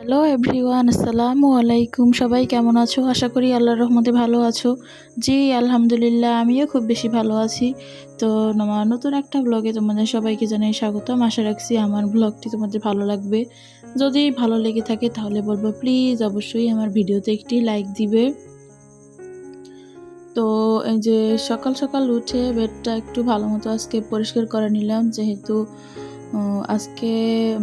Hello everyone, আসসালামু আলাইকুম। সবাই কেমন আছো? আশা করি আল্লাহর রহমতে ভালো আছো। জি, আলহামদুলিল্লাহ আমিও খুব বেশি ভালো আছি। তো আমার নতুন একটা ব্লগে তোমাদের সবাইকে জানাই স্বাগতম। আশা রাখছি আমার ব্লগটি তোমাদের ভালো লাগবে। যদি ভালো লেগে থাকে তাহলে বলবো প্লিজ অবশ্যই আমার ভিডিওতে একটি লাইক দিবে। তো এই যে সকাল সকাল উঠে বেডটা একটু ভালো মতো আজকে পরিষ্কার করে নিলাম, যেহেতু আজকে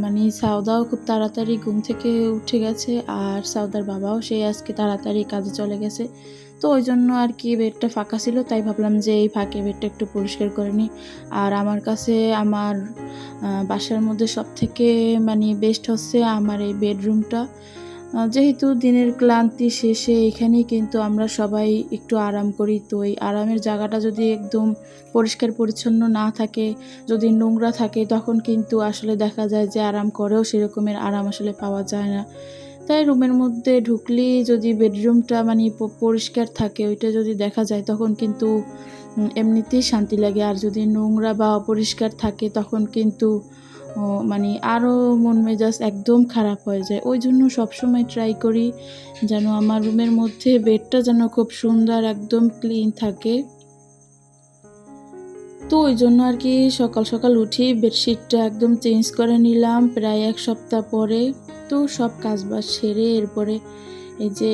মানে সাউদাও খুব তাড়াতাড়ি ঘুম থেকে উঠে গেছে, আর সাউদার বাবাও সেই আজকে তাড়াতাড়ি কাজে চলে গেছে। তো ওই জন্য আর কি বেডটা ফাঁকা ছিল, তাই ভাবলাম যে এই ফাঁকে বেডটা একটু পরিষ্কার করে নিই। আর আমার কাছে আমার বাসার মধ্যে সবথেকে মানে বেস্ট হচ্ছে আমার এই বেডরুমটা। যেহেতু দিনের ক্লান্তি শেষে এখানেই কিন্তু আমরা সবাই একটু আরাম করি, তো এই আরামের জায়গাটা যদি একদম পরিষ্কার পরিচ্ছন্ন না থাকে, যদি নোংরা থাকে, তখন কিন্তু আসলে দেখা যায় যে আরাম করেও সেরকমের আরাম আসলে পাওয়া যায় না। তাই রুমের মধ্যে ঢুকলেই যদি বেডরুমটা মানে পরিষ্কার থাকে, ওইটা যদি দেখা যায় তখন কিন্তু এমনিতেই শান্তি লাগে। আর যদি নোংরা বা অপরিষ্কার থাকে তখন কিন্তু মানে আরও মন মেজাজ একদম খারাপ হয়ে যায়। ওই জন্য সবসময় ট্রাই করি যেন আমার রুমের মধ্যে বেডটা যেন খুব সুন্দর একদম ক্লিন থাকে। তো ওই জন্য আর কি সকাল সকাল উঠি বেডশিটটা একদম চেঞ্জ করে নিলাম প্রায় ১ সপ্তাহ পরে। তো সব কাজবাজ সেরে এরপরে এই যে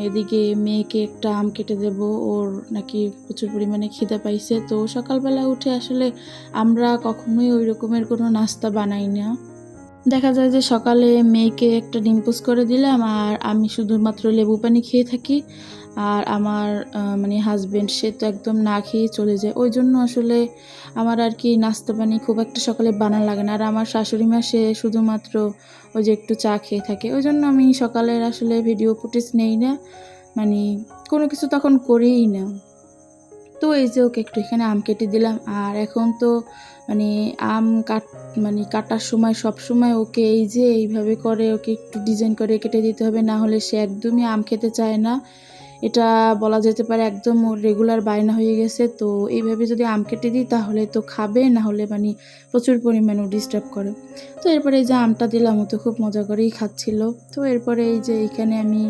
এদিকে মেয়েকে একটা আম কেটে দেব, ওর নাকি প্রচুর পরিমাণে খিদে পাইছে। তো সকালবেলা উঠে আসলে আমরা কখনোই ওই রকমের কোনো নাস্তা বানাই না। দেখা যায় যে সকালে মেয়েকে একটা ডিম পোস্ট করে দিলাম, আর আমি শুধুমাত্র লেবু পানি খেয়ে থাকি। আর আমার মানে হাসব্যান্ড সে তো একদম না খেয়েই চলে যায়। ওই জন্য আসলে আমার আর কি নাস্তা পানি খুব একটা সকালে বানানো লাগে না। আর আমার শাশুড়ি মা সে শুধুমাত্র ওই যে একটু চা খেয়ে থাকে। ওই জন্য আমি সকালের আসলে ভিডিও ফুটেজ নেই না। মানে কোনো কিছু তখন করিই না। তো এই যে ওকে একটু এখানে আম কেটে দিলাম। আর এখন তো মানে আম মানে কাটার সময় সবসময় ওকে এই যে এইভাবে করে ওকে একটু ডিজাইন করে কেটে দিতে হবে, না হলে সে একদমই আম খেতে চায় না। এটা বলা যেতে পারে একদম ওর রেগুলার বায়না হয়ে গেছে। তো এইভাবে যদি আম কেটে দিই তাহলে তো খাবে, না হলে মানে প্রচুর পরিমাণে ও ডিস্টার্ব করে। তো এরপরে এই যে আমটা দিলাম, ও তো খুব মজা করেই খাচ্ছিল। তো এরপরে এই যে এইখানে আমি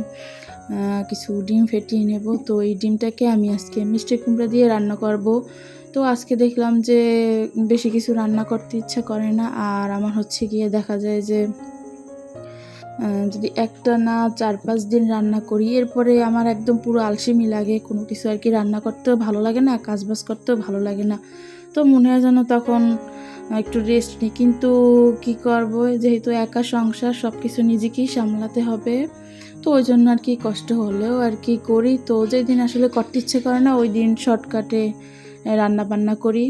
কিছু ডিম ফেটিয়ে নেব। তো এই ডিমটাকে আমি আজকে মিষ্টি কুমড়া দিয়ে রান্না করব। তো আজকে দেখলাম যে বেশি কিছু রান্না করতে ইচ্ছা করে না। আর আমার হচ্ছে গিয়ে দেখা যায় যে যদি একটানা ৪-৫ দিন রান্না করি, এরপরে আমার একদম পুরো আলসেমি লাগে। কোনো কিছু আর কি রান্না করতেও ভালো লাগে না, কাজবাজ করতেও ভালো লাগে না। তো মনে হয় যেন তখন একটু রেস্ট নিই। কিন্তু কি করব, যেহেতু একা সংসার সব কিছু নিজেকেই সামলাতে হবে। তো ওই জন্য আর কি কষ্ট হলেও আর কি করি। তো যেদিন আসলে করতে ইচ্ছে করে না ওই দিন শর্টকাটে রান্না-বান্না করি।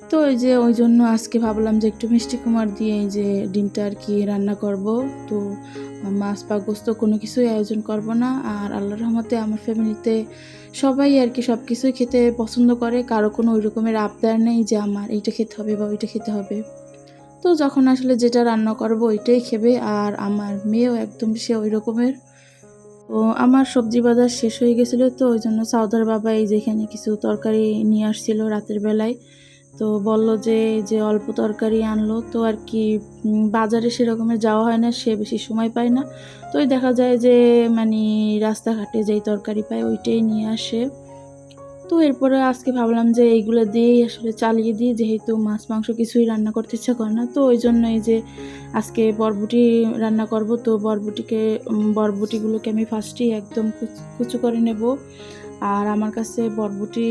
তো ওই যে ওই জন্য আজকে ভাবলাম যে একটু মিষ্টি কুমার দিয়ে এই যে ডিমটা আর কি রান্না করব। তো মাছ বা গোস্ত কোনো কিছুই আয়োজন করব না। আর আল্লাহর রহমতে আমার ফ্যামিলিতে সবাই আর কি সব কিছুই খেতে পছন্দ করে। কারো কোনো ওই রকমের আবদার নেই যে আমার এইটা খেতে হবে বা ওইটা খেতে হবে। তো যখন আসলে যেটা রান্না করব ওইটাই খেবে। আর আমার মেয়েও একদম সে ওই রকমের। তো আমার সবজি বাজার শেষ হয়ে গেছিলো, তো ওই জন্য সাউদার বাবা এই যে এখানে কিছু তরকারি নিয়ে আসছিল রাতের বেলায়। তো বলল যে অল্প তরকারি আনলো। তো আর কি বাজারে সেরকমের যাওয়া হয় না, সে বেশি সময় পায় না। তো ওই দেখা যায় যে মানে রাস্তাঘাটে যেই তরকারি পায় ওইটাই নিয়ে আসে। তো এরপরে আজকে ভাবলাম যে এইগুলো দিয়েই আসলে চালিয়ে দিই, যেহেতু মাছ মাংস কিছুই রান্না করতে ইচ্ছা করে না। তো ওই জন্য এই যে আজকে বরবটি রান্না করব। তো বরবটিগুলোকে আমি ফার্স্টেই একদম কুচু করে নেব। আর আমার কাছে বরবটি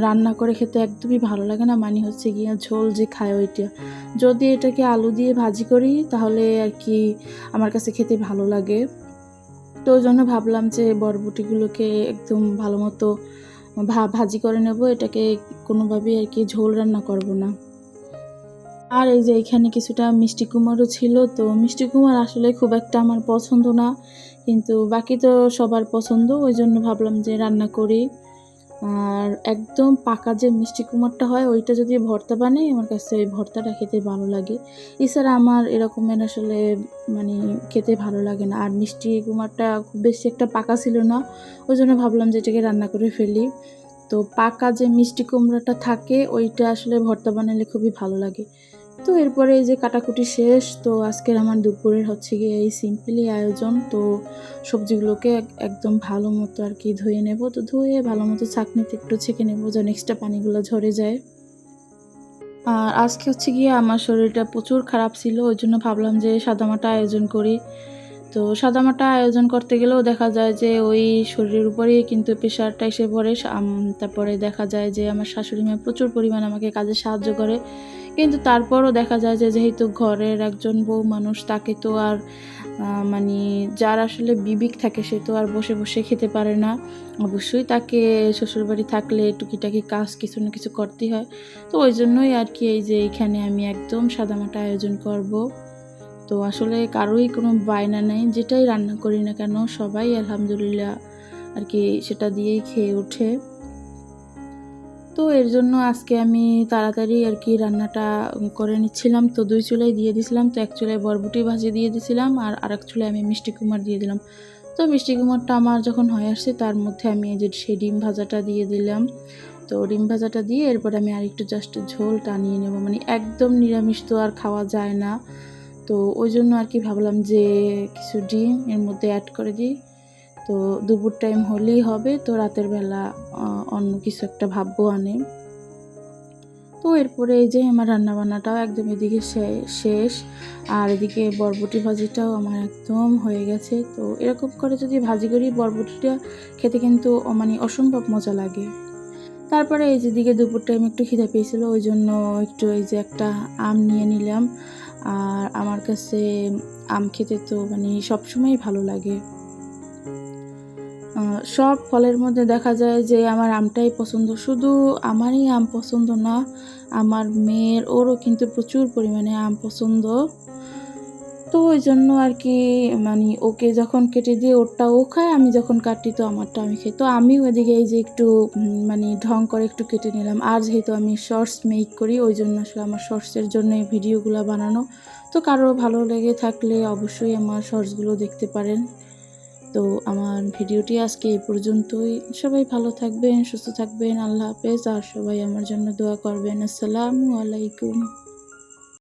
রান্না করে খেতে একদমই ভালো লাগে না, মানে হচ্ছে গিয়ে ঝোল যে খায় ওইটা। যদি এটাকে আলু দিয়ে ভাজি করি তাহলে আর কি আমার কাছে খেতে ভালো লাগে। তো ওই জন্য ভাবলাম যে বরবটিগুলোকে একদম ভালো মতো ভাজি করে নেব, এটাকে কোনোভাবেই আর কি ঝোল রান্না করব না। আর এই যে এখানে কিছুটা মিষ্টি কুমড়ও ছিল। তো মিষ্টি কুমড় আসলে খুব একটা আমার পছন্দ না, কিন্তু বাকি তো সবার পছন্দ, ওই জন্য ভাবলাম যে রান্না করি। আর একদম পাকা যে মিষ্টি কুমড়টা হয় ওইটা যদি ভর্তা বানাই, আমার কাছে ওই ভর্তাটা খেতে ভালো লাগে। এছাড়া আমার এরকমের আসলে মানে খেতে ভালো লাগে না। আর মিষ্টি কুমড়টা খুব বেশি একটা পাকা ছিল না, ওই জন্য ভাবলাম যে এটাকে রান্না করে ফেলি। তো পাকা যে মিষ্টি কুমড়াটা থাকে ওইটা আসলে ভর্তা বানালে খুবই ভালো লাগে। তো এরপরে এই যে কাটাকুটি শেষ। তো আজকের আমার দুপুরের হচ্ছে গিয়ে এই সিম্পলি আয়োজন। তো সবজিগুলোকে একদম ভালো মতো আর কি ধুয়ে নেব। তো ধুয়ে ভালো মতো ছাঁকনিতে একটু ছেঁকে নেব যেন এক্সট্রা পানিগুলো ঝরে যায়। আর আজকে হচ্ছে গিয়ে আমার শরীরটা প্রচুর খারাপ ছিল। ওইজন্য ভাবলাম যে সাদামাটা আয়োজন করি। তো সাদামাটা আয়োজন করতে গেলেও দেখা যায় যে ওই শরীরের উপরেই কিন্তু প্রেশারটা এসে পড়ে। তারপরে দেখা যায় যে আমার শাশুড়ি মা প্রচুর পরিমাণে আমাকে কাজে সাহায্য করে। কিন্তু তারপরও দেখা যায় যে যেহেতু ঘরের একজন বউ মানুষ তাকে তো আর মানি যার আসলে বিবেক থাকে সে তো আর বসে, বসে খেতে পারে না। অবশ্যই তাকে শ্বশুরবাড়ি থাকলে টুকিটাকি কাজ কিছু না কিছু করতেই হয়। তো ওইজন্যই আর কি এই যে এইখানে আমি একদম সাদামাটা আয়োজন করব। তো আসলে কারোই কোনো বায়না নেই। যেটাই রান্না করি না কেন সবাই আলহামদুলিল্লাহ আর কি সেটা দিয়েই খেয়ে ওঠে। তো এর জন্য আজকে আমি তাড়াতাড়ি আর কি রান্নাটা করে নিচ্ছিলাম। তো ২ চুলায় দিয়ে দিছিলাম। তো ১ চুলায় বরবটি ভাজি দিয়ে দিছিলাম আর আরেক চুলায় আমি মিষ্টি কুমড়া দিয়ে দিলাম। তো মিষ্টি কুমড়াটা আমার যখন হয়ে আসছে তার মধ্যে আমি এই যে সেই ডিম ভাজাটা দিয়ে দিলাম। তো ডিম ভাজাটা দিয়ে এরপর আমি আরেকটু জাস্ট ঝোল টানিয়ে নেব। মানে একদম নিরামিষ তো আর খাওয়া যায় না। তো ওইজন্য আর কি ভাবলাম যে কিছু ডিম এর মধ্যে এড করে দিই। তো দুপুর টাইম হলেই হবে। তো রাতের বেলা অন্য কিছু একটা ভাববো আনে। তো এরপরে এই যে আমার রান্নাবান্নাটাও একদম এদিকে শেষ। আর এদিকে বরবটি ভাজিটাও আমার একদম হয়ে গেছে। তো এরকম করে যদি ভাজি করি বরবটিটা খেতে কিন্তু মানে অসম্ভব মজা লাগে। তারপরে এই যে দিকে দুপুর টাইমে একটু খিদে পেয়েছিল ওইজন্য একটু এই যে একটা আম নিয়ে নিলাম। আর আমার কাছে আম খেতে তো মানে সবসময়ই ভালো লাগে। সব ফলের মধ্যে দেখা যায় যে আমার আমটাই পছন্দ। শুধু আমারই আম পছন্দ না, আমার মেয়ের ওরও কিন্তু প্রচুর পরিমাণে আম পছন্দ। তো ওইজন্য আর কি মানে ওকে যখন কেটে দিয়ে ওরটা ও খায়, আমি যখন কাটি তো আমারটা আমি খাই। তো আমিও এদিকে এই যে একটু মানে ঢং করে একটু কেটে নিলাম। আর যেহেতু আমি শর্টস মেক করি ওইজন্য আসলে আমার শর্টসের জন্য এই ভিডিওগুলা বানানো। তো কারো ভালো লেগে থাকলে অবশ্যই আমার শর্টসগুলো দেখতে পারেন। তো আমার ভিডিওটি আজকে এই পর্যন্তই। সবাই ভালো থাকবেন, সুস্থ থাকবেন। আল্লাহ হাফেজ। আর সবাই আমার জন্য দোয়া করবেন। আসসালামু আলাইকুম।